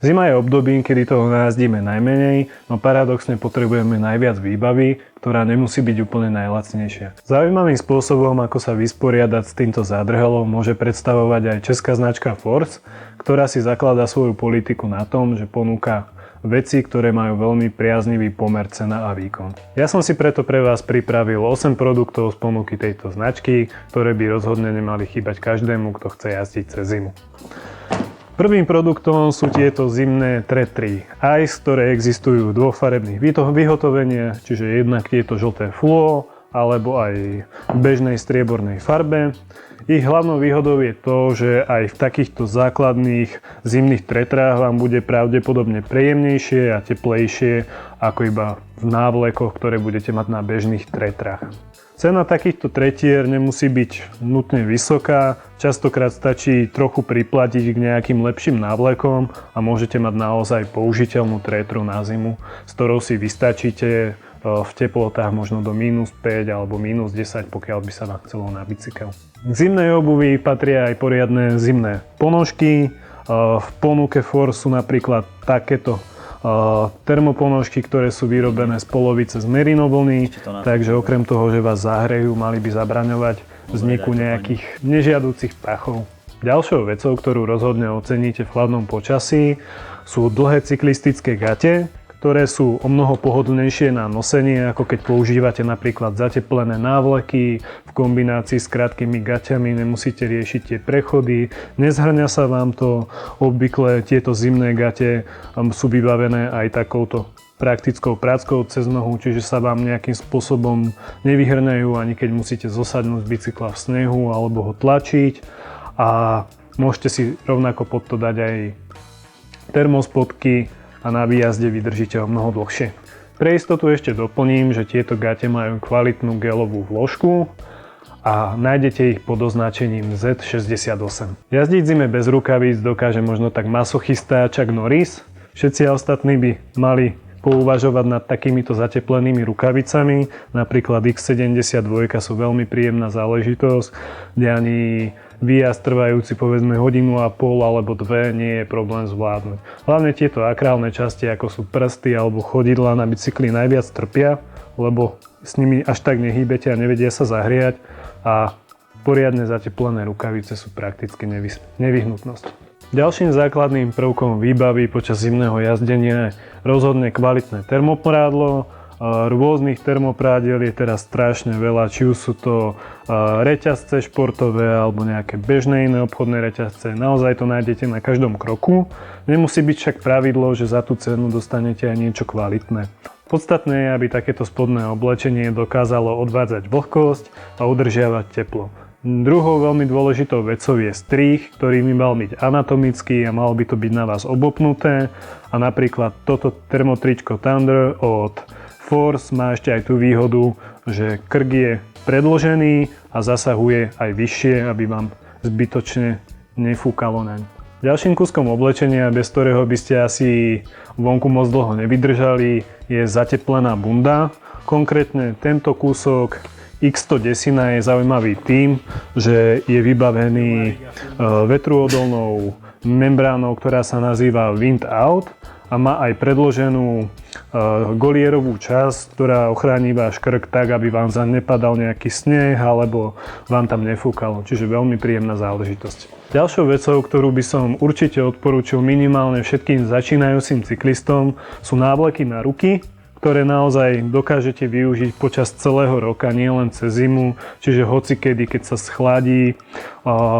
Zima je obdobím, kedy toho najazdíme najmenej, no paradoxne potrebujeme najviac výbavy, ktorá nemusí byť úplne najlacnejšia. Zaujímavým spôsobom, ako sa vysporiadať s týmto zádrhelom, môže predstavovať aj česká značka Force, ktorá si zakladá svoju politiku na tom, že ponúka veci, ktoré majú veľmi priaznivý pomer cena a výkon. Ja som si preto pre vás pripravil 8 produktov z ponuky tejto značky, ktoré by rozhodne nemali chýbať každému, kto chce jazdiť cez zimu. Prvým produktom sú tieto zimné Thread 3 Ice, ktoré existujú v dvofarebných vyhotoveniach, čiže jednak tieto žlté fluo, alebo aj v bežnej striebornej farbe. Ich hlavnou výhodou je to, že aj v takýchto základných zimných tretrách vám bude pravdepodobne príjemnejšie a teplejšie ako iba v návlekoch, ktoré budete mať na bežných tretrách. Cena takýchto tretier nemusí byť nutne vysoká, častokrát stačí trochu priplatiť k nejakým lepším návlekom a môžete mať naozaj použiteľnú tretru na zimu, s ktorou si vystačíte v teplotách možno do -5 alebo -10, pokiaľ by sa vám chcelo na bicykel. K zimnej obuvi patria aj poriadne zimné ponožky. V ponuke Force sú napríklad takéto termoponožky, ktoré sú vyrobené z polovice z merino vlny, takže okrem toho, že vás zahrejú, mali by zabraňovať vzniku nejakých nežiaducich prachov. Ďalšou vecou, ktorú rozhodne oceníte v chladnom počasí, sú dlhé cyklistické gate, ktoré sú o mnoho pohodlnejšie na nosenie, ako keď používate napríklad zateplené návleky. V kombinácii s krátkými gaťami nemusíte riešiť tie prechody, nezhrňa sa vám to. Obvykle tieto zimné gate sú vybavené aj takouto praktickou práckou cez nohu, čiže sa vám nejakým spôsobom nevyhrňajú, ani keď musíte zosadnúť z bicykla v snehu alebo ho tlačiť. A môžete si rovnako pod to dať aj termospodky, a na výjazde vydržíte o mnoho dlhšie. Pre istotu ešte doplním, že tieto gate majú kvalitnú gelovú vložku a nájdete ich pod označením Z68. Jazdiť zime bez rukavíc dokáže možno tak masochista Chuck Norris. Všetci ostatní by mali pouvažovať nad takýmito zateplenými rukavicami. Napríklad X72 sú veľmi príjemná záležitosť, kde ani výjazd trvajúci povedzme 1,5 hodiny alebo 2 nie je problém zvládnuť. Hlavne tieto akrálne časti, ako sú prsty alebo chodidlá na bicykli, najviac trpia, lebo s nimi až tak nehýbete a nevedia sa zahriať a poriadne zateplené rukavice sú prakticky nevyhnutnosť. Ďalším základným prvkom výbavy počas zimného jazdenia je rozhodne kvalitné termoprádlo. Rôznych termoprádel je teraz strašne veľa, či už sú to reťazce športové alebo nejaké bežné iné obchodné reťazce. Naozaj to nájdete na každom kroku. Nemusí byť však pravidlo, že za tú cenu dostanete aj niečo kvalitné. Podstatné je, aby takéto spodné oblečenie dokázalo odvádzať vlhkosť a udržiavať teplo. Druhou veľmi dôležitou vecou je strih, ktorý by mal byť anatomický a malo by to byť na vás obopnuté. A napríklad toto termotričko Thunder od Force má ešte aj tú výhodu, že krk je predĺžený a zasahuje aj vyššie, aby vám zbytočne nefúkalo naň. Ďalším kúskom oblečenia, bez ktorého by ste asi vonku moc dlho nevydržali, je zateplená bunda. Konkrétne tento kúsok X110 je zaujímavý tým, že je vybavený vetruodolnou membránou, ktorá sa nazýva Wind Out a má aj predloženú golierovú časť, ktorá ochráni váš krk tak, aby vám zaň nepadal nejaký sneh alebo vám tam nefúkalo. Čiže veľmi príjemná záležitosť. Ďalšou vecou, ktorú by som určite odporúčil minimálne všetkým začínajúcim cyklistom, sú návleky na ruky, ktoré naozaj dokážete využiť počas celého roka, nielen cez zimu, čiže hocikedy, keď sa schladí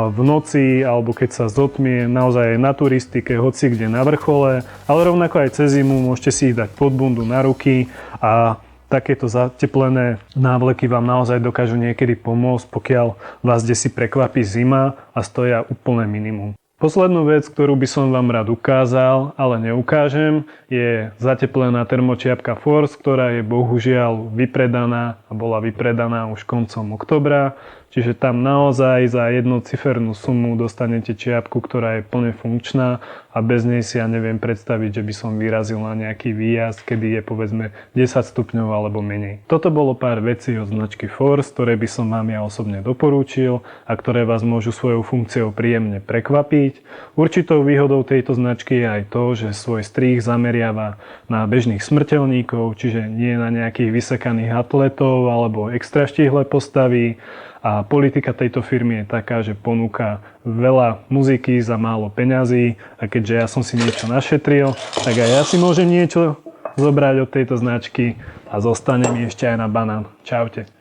v noci alebo keď sa zotmie, naozaj aj na turistike, hoci kde na vrchole, ale rovnako aj cez zimu môžete si ich dať pod bundu na ruky a takéto zateplené návleky vám naozaj dokážu niekedy pomôcť, pokiaľ vás kdesi prekvapí zima a stoja úplné minimum. Poslednú vec, ktorú by som vám rád ukázal, ale neukážem, je zateplená termočiapka Force, ktorá je bohužiaľ vypredaná a bola vypredaná už koncom októbra. Čiže tam naozaj za jednocifernú sumu dostanete čiapku, ktorá je plne funkčná a bez nej si ja neviem predstaviť, že by som vyrazil na nejaký výjazd, kedy je povedzme 10 stupňov alebo menej. Toto bolo pár vecí od značky Force, ktoré by som vám ja osobne doporúčil a ktoré vás môžu svojou funkciou príjemne prekvapiť. Určitou výhodou tejto značky je aj to, že svoj strih zameriava na bežných smrteľníkov, čiže nie na nejakých vysekaných atletov alebo extra štíhle postavy. A politika tejto firmy je taká, že ponúka veľa muziky za málo peňazí a keďže ja som si niečo našetril, tak aj ja si môžem niečo zobrať od tejto značky a zostane mi ešte aj na banán. Čaute.